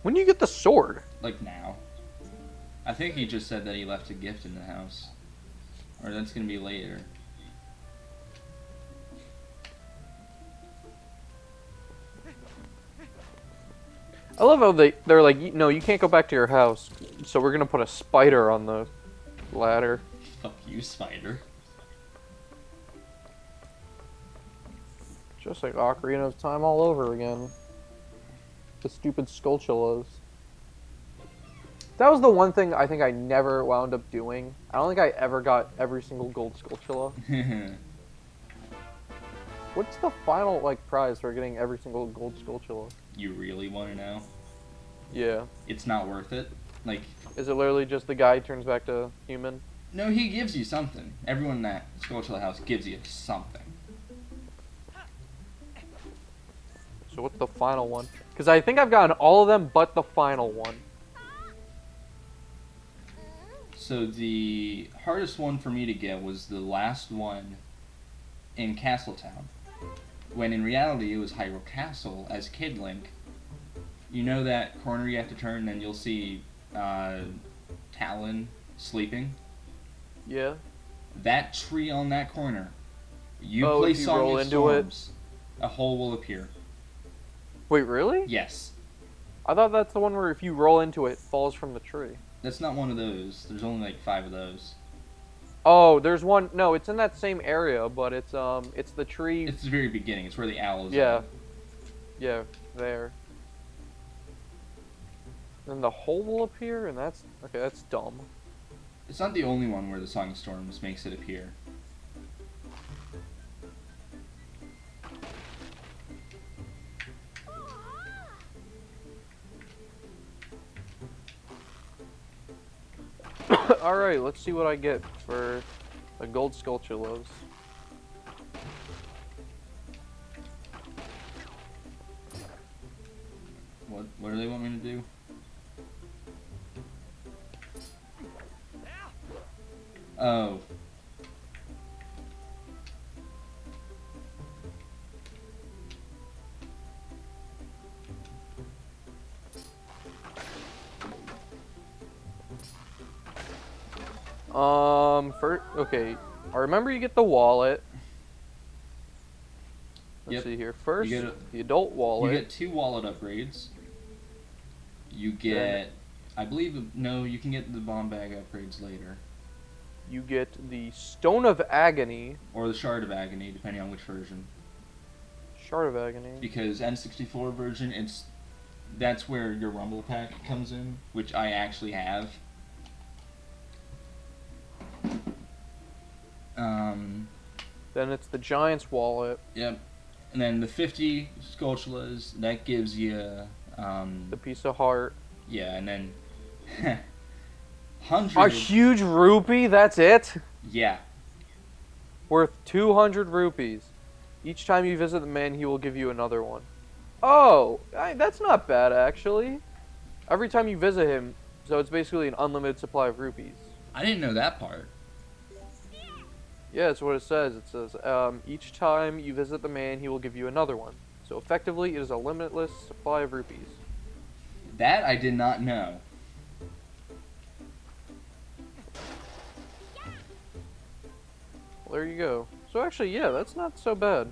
When do you get the sword? Like now. I think he just said that he left a gift in the house. Or that's gonna be later. I love how they're like, no, you can't go back to your house, so we're gonna put a spider on the ladder. Fuck you, spider. Just like Ocarina of Time all over again. The stupid Skulltulas. That was the one thing I think I never wound up doing. I don't think I ever got every single gold Skulltula. What's the final like prize for getting every single gold Skulltula? You really want to know? Yeah. It's not worth it. Like, is it literally just the guy turns back to human? No, he gives you something. Everyone in that Skulltula house gives you something. So what's the final one? Because I think I've gotten all of them but the final one. So the hardest one for me to get was the last one in Castletown. When in reality it was Hyrule Castle as Kid Link. You know that corner you have to turn and you'll see Talon sleeping? Yeah. That tree on that corner. You oh, play if you Song roll of into Storms, a hole will appear. Wait, really? Yes. I thought that's the one where if you roll into it, it falls from the tree. That's not one of those. There's only like 5 of those. Oh, there's one. No, it's in that same area, but it's the tree. It's the very beginning. It's where the owl is. Yeah. At. Yeah, there. Then the hole will appear, and that's okay. That's dumb. It's not the only one where the Song of Storms makes it appear. Alright, let's see what I get for the gold Skulltulas. What do they want me to do? Oh. First, okay. I remember you get the wallet. Let's see here. First, the adult wallet. You get 2 wallet upgrades. You get, I believe, no, you can get the bomb bag upgrades later. You get the Stone of Agony. Or the Shard of Agony, depending on which version. Shard of Agony. Because N64 version, that's where your Rumble Pack comes in, which I actually have. Then it's the Giant's wallet. Yep. And then the 50 Skulltulas, that gives you the piece of heart. Yeah, and then 100. A huge rupee, that's it? Yeah. Worth 200 rupees. Each time you visit the man, he will give you another one. Oh, that's not bad, actually. Every time you visit him, so it's basically an unlimited supply of rupees. I didn't know that part. Yeah, that's what it says. It says, each time you visit the man, he will give you another one. So effectively, it is a limitless supply of rupees. That I did not know. Well, there you go. So actually, yeah, that's not so bad.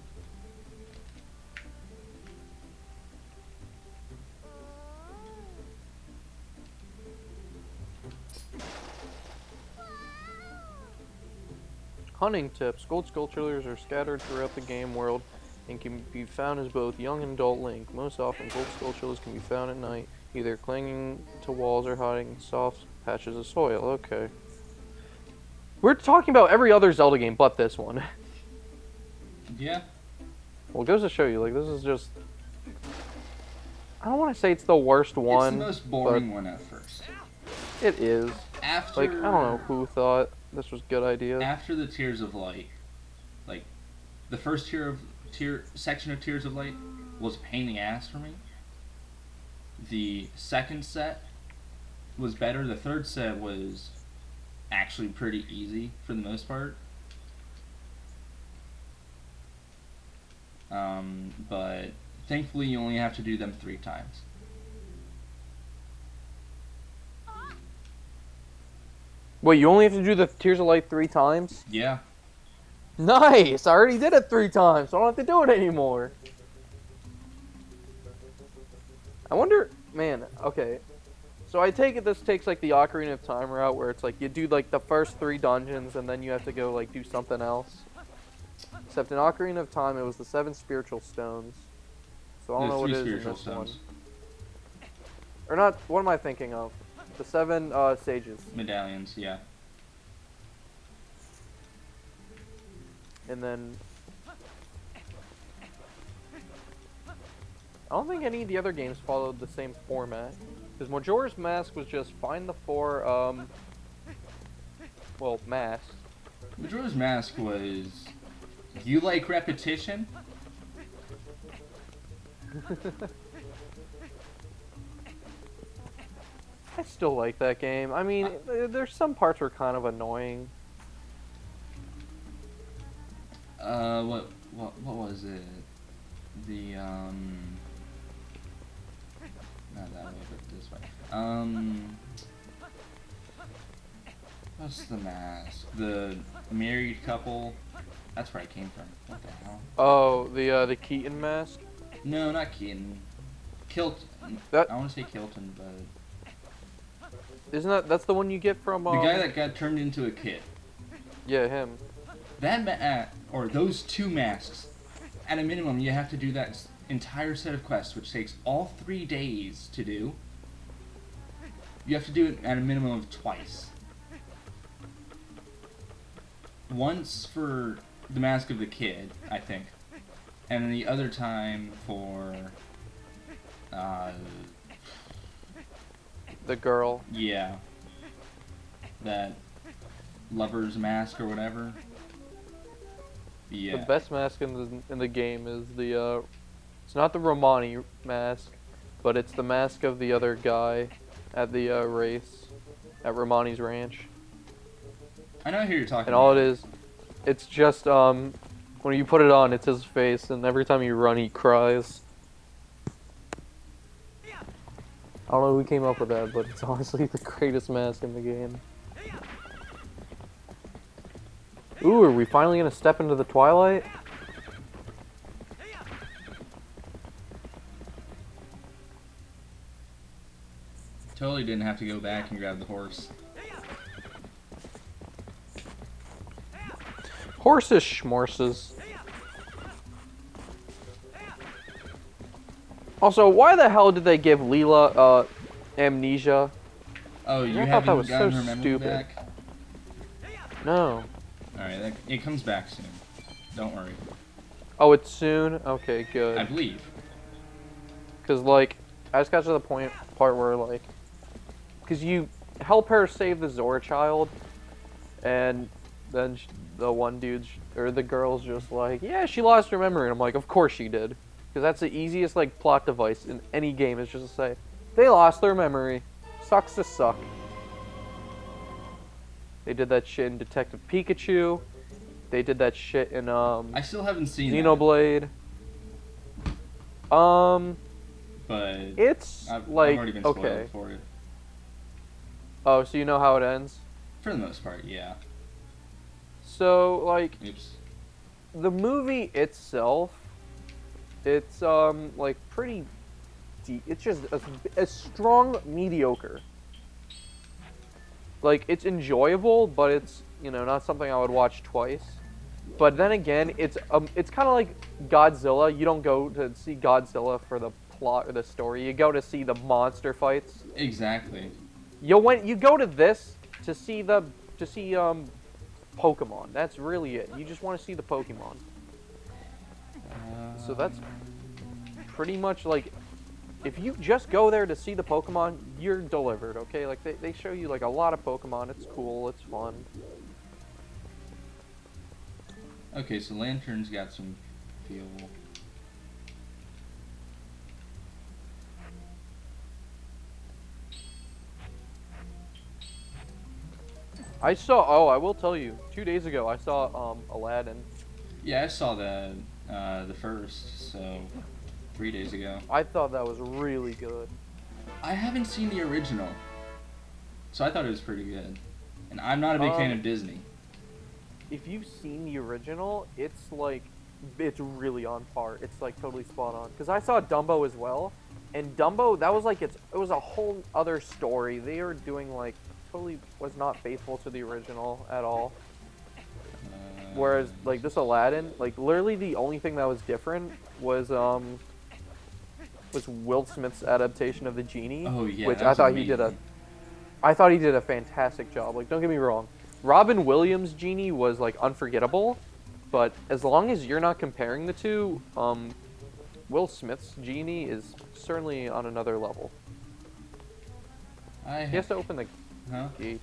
Hunting tips. Gold Skulltulas are scattered throughout the game world and can be found as both young and adult Link. Most often, gold Skulltulas can be found at night, either clinging to walls or hiding in soft patches of soil. Okay. We're talking about every other Zelda game but this one. Yeah. Well, it goes to show you, like, this is just... I don't want to say it's the worst one. It's the most boring one at first. It is. After... Like, I don't know who thought this was a good idea. After the Tears of Light, like, the first section of Tears of Light was a pain in the ass for me. The second set was better. The third set was actually pretty easy for the most part. But thankfully you only have to do them 3 times. Wait, you only have to do the Tears of Light 3 times? Yeah. Nice! I already did it 3 times, so I don't have to do it anymore. I wonder, man, okay. So I take it this takes like the Ocarina of Time route where it's like you do like the first 3 dungeons and then you have to go like do something else. Except in Ocarina of Time it was the 7 spiritual stones. So I don't know what it is in this one. Or not, what am I thinking of? The 7 sages. Medallions, yeah. And then I don't think any of the other games followed the same format. Because Majora's Mask was just find the 4, well, masks. Majora's Mask was... You like repetition? I still like that game. I mean, there's some parts were kind of annoying. What was it? The, not that way, but this way. What's the mask? The married couple? That's where I came from. What the hell? Oh, the Keaton mask? No, not Keaton. Kilton. That, I want to say Kilton, but... isn't that's the one you get from, The guy that got turned into a kid. Yeah, him. That or those 2 masks, at a minimum, you have to do that entire set of quests, which takes all 3 days to do. You have to do it at a minimum of twice. Once for the mask of the kid, I think, and then the other time for The girl. yeah, that lover's mask or whatever. Yeah. The best mask in the game is the it's not the Romani mask, but it's the mask of the other guy at the race at Romani's ranch. I know who you're talking And about. all it is, it's just when you put it on, it's his face, and every time you run, he cries. I don't know who came up with that, but it's honestly the greatest mask in the game. Ooh, are we finally gonna step into the Twilight? Totally didn't have to go back and grab the horse. Horses schmorses. Also, why the hell did they give Leela amnesia? Oh, you I thought that haven't was gotten so her memory stupid. back? No. Alright, it comes back soon. Don't worry. Oh, it's soon? Okay, I good. believe. Because, like, I just got to the part where, like, because you help her save the Zora child, and then the one dude's, or the girl's just like, yeah, she lost her memory. And I'm like, of course she did. Because that's the easiest, like, plot device in any game, is just to say, they lost their memory. Sucks to suck. They did that shit in Detective Pikachu. They did that shit in, I still haven't seen Xenoblade. but It's, I've like, already been spoiled okay. for it. Oh, so you know how it ends? For the most part, yeah. So, like, Oops. the movie itself, it's, like, pretty deep. It's just a strong mediocre. Like, it's enjoyable, but it's, you know, not something I would watch twice. But then again, it's kind of like Godzilla. You don't go to see Godzilla for the plot or the story. You go to see the monster fights. Exactly. You go to this to see Pokemon. That's really it. You just want to see the Pokemon. So that's pretty much like, if you just go there to see the Pokemon, you're delivered, okay? Like, they show you, like, a lot of Pokemon. It's cool. It's fun. Okay, so Lantern's got some feel. I will tell you, 2 days ago, I saw, Aladdin. Yeah, I saw the first, so 3 days ago. I thought that was really good. I haven't seen the original, so I thought it was pretty good. And I'm not a big fan of Disney. If you've seen the original, it's like, it's really on par. It's like totally spot on. Because I saw Dumbo as well, and Dumbo, that was like, it was a whole other story. They were doing like, totally was not faithful to the original at all. Whereas like this Aladdin, like literally the only thing that was different was Will Smith's adaptation of the Genie. Oh yeah, which I thought he did a fantastic job. Like, don't get me wrong, Robin Williams' Genie was like unforgettable, but as long as you're not comparing the two, Will Smith's Genie is certainly on another level. He has to open the gate.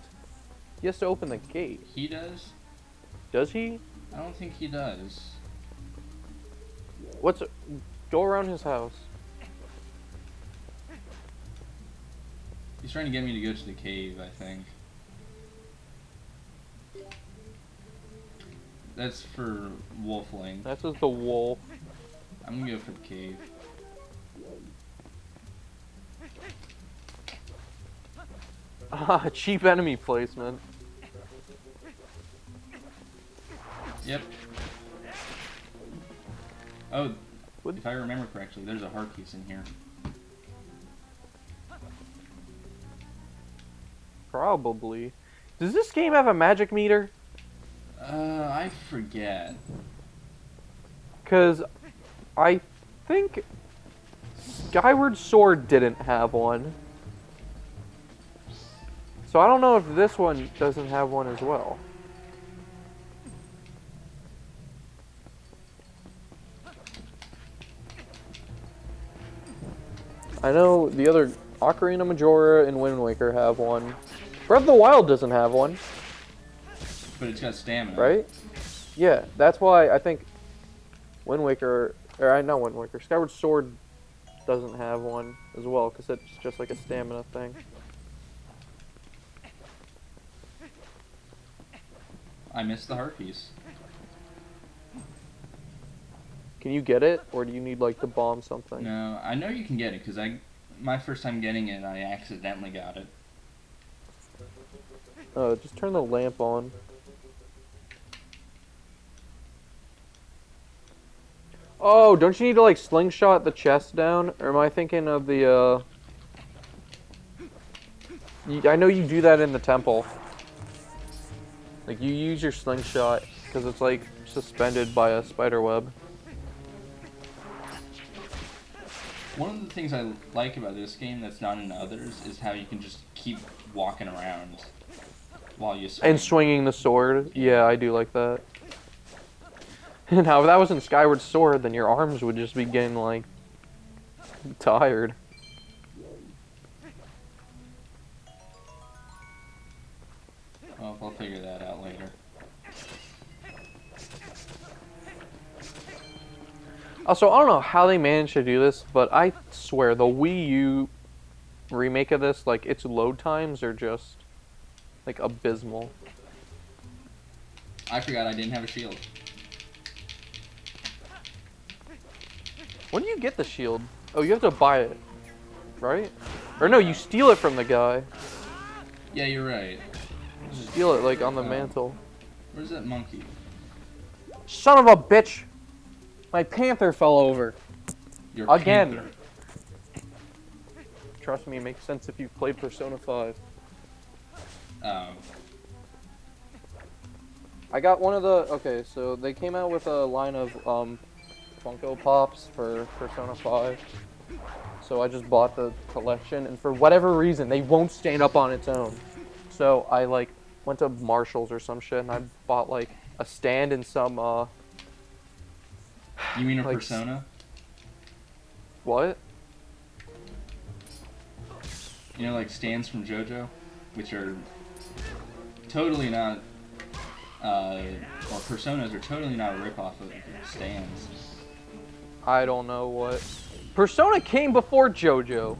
He has to open the gate. He does? Does he? I don't think he does. Go around his house. He's trying to get me to go to the cave, I think. That's for Wolfling. That's just the wolf. I'm gonna go for the cave. Ah, cheap enemy placement. Yep. Oh, if I remember correctly, there's a heart piece in here. Probably. Does this game have a magic meter? I forget. Because I think Skyward Sword didn't have one. So I don't know if this one doesn't have one as well. I know the other Ocarina, Majora, and Wind Waker have one. Breath of the Wild doesn't have one. But it's got stamina. Right? Yeah, that's why I think Wind Waker, or not Wind Waker, Skyward Sword doesn't have one as well, because it's just like a stamina thing. I missed the heart piece. Can you get it, or do you need like to bomb something? No, I know you can get it, because my first time getting it, I accidentally got it. Just turn the lamp on. Oh, don't you need to like slingshot the chest down? Or am I thinking of the I know you do that in the temple. Like you use your slingshot because it's like suspended by a spider web. One of the things I like about this game that's not in others is how you can just keep walking around while you swing. And swinging the sword. Yeah, I do like that. Now, if that was in Skyward Sword, then your arms would just be getting, like, tired. Well, I'll figure that out later. Also, I don't know how they managed to do this, but I swear, the Wii U remake of this, like, its load times are just, like, abysmal. I forgot I didn't have a shield. When do you get the shield? Oh, you have to buy it, right? Or no, you steal it from the guy. Yeah, you're right. You steal it, like, on the mantle. Where's that monkey? Son of a bitch! My panther fell over. Your Again. panther. Trust me, it makes sense if you've played Persona 5. Oh. I got one of the... Okay, so they came out with a line of Funko Pops for Persona 5. So I just bought the collection, and for whatever reason, they won't stand up on its own. So I, like, went to Marshall's or some shit, and I bought, like, a stand and some, You mean a like, Persona? What? You know, like stands from JoJo? Which are totally not, or Personas are totally not a ripoff of stands. I don't know what... Persona came before JoJo.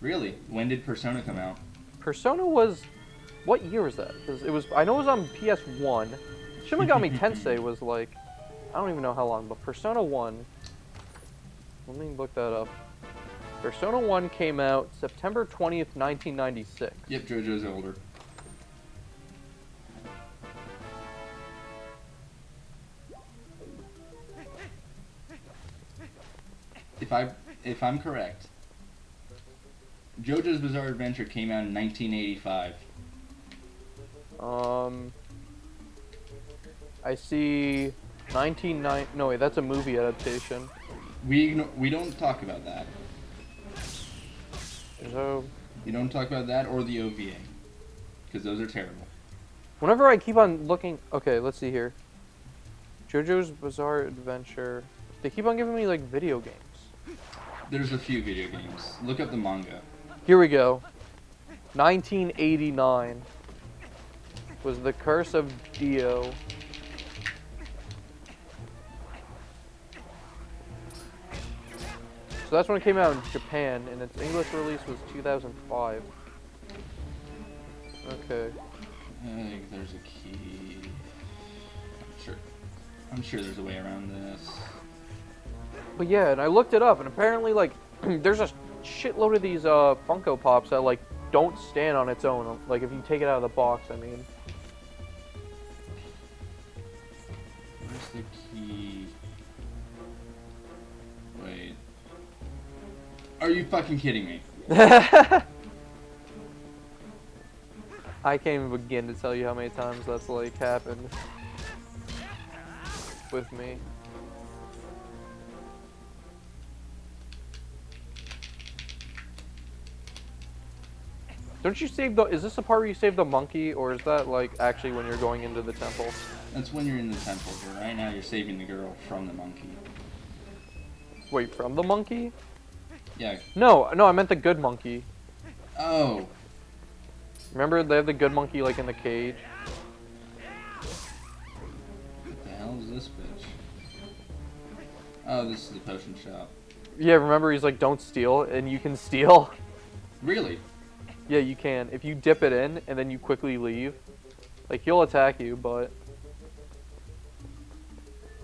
Really? When did Persona come out? Persona was... What year was that? 'Cause it was... I know it was on PS1. Shin Megami Tensei was like... I don't even know how long, but Persona 1... Let me look that up. Persona 1 came out September 20th, 1996. Yep, JoJo's older. if I'm correct, JoJo's Bizarre Adventure came out in 1985. I see 1990. No wait, that's a movie adaptation. We don't talk about that. So We don't talk about that or the OVA, because those are terrible. whenever I keep on looking, okay, let's see here. JoJo's Bizarre Adventure. They keep on giving me like video games. There's a few video games. Look up the manga. Here we go. 1989 was The Curse of Dio. So that's when it came out in Japan, and its English release was 2005. Okay. I think there's a key. I'm sure there's a way around this. But yeah, and I looked it up, and apparently, like, there's a shitload of these Funko Pops that, like, don't stand on its own. Like, if you take it out of the box, I mean. Where's the key? Wait. Are you fucking kidding me? I can't even begin to tell you how many times that's, like, happened with me. Don't you save the... Is this the part where you save the monkey, or is that, like, actually when you're going into the temple? That's when you're in the temple, but right now you're saving the girl from the monkey. Wait, from the monkey? Yeah. No, I meant the good monkey. Oh. Remember, they have the good monkey, like, in the cage? What the hell is this bitch? Oh, this is the potion shop. Yeah, remember, he's like, don't steal, and you can steal. Really? Yeah, you can. If you dip it in, and then you quickly leave. Like, he'll attack you, but...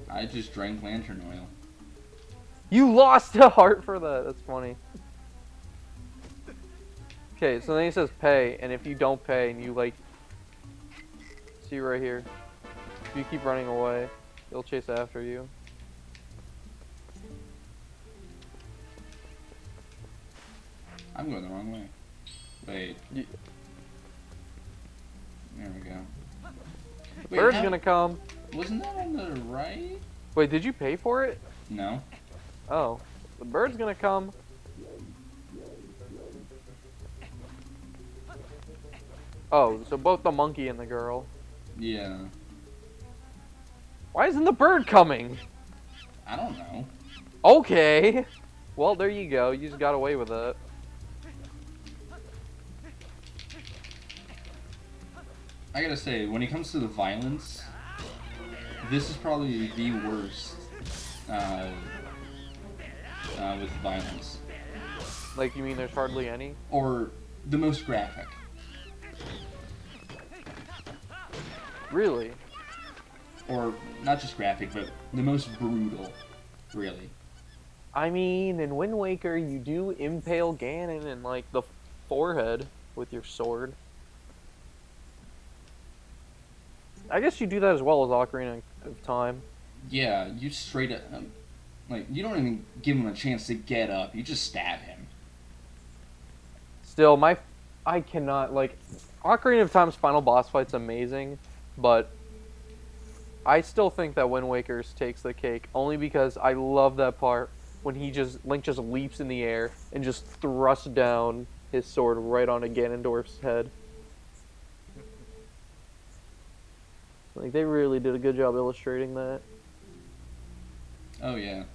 I just drank lantern oil. You lost a heart for that. That's funny. Okay, so then he says pay, and if you don't pay, and you, like... See right here. If you keep running away, he'll chase after you. I'm going the wrong way. Wait. You... There we go. The bird's gonna come. Wasn't that on the right? Wait, did you pay for it? No. Oh. The bird's gonna come. Oh, so both the monkey and the girl. Yeah. Why isn't the bird coming? I don't know. Okay. Well, there you go. You just got away with it. I gotta say, when it comes to the violence, this is probably the worst with violence. Like, you mean there's hardly any? Or the most graphic. Really? Or not just graphic, but the most brutal, really. I mean, in Wind Waker, you do impale Ganon in, like, the forehead with your sword. I guess you do that as well as Ocarina of Time. Yeah, you straight up, like, you don't even give him a chance to get up. You just stab him. Still, I cannot, like, Ocarina of Time's final boss fight's amazing, but I still think that Wind Waker's takes the cake, only because I love that part when Link just leaps in the air and just thrusts down his sword right onto Ganondorf's head. Like, they really did a good job illustrating that. Oh, yeah.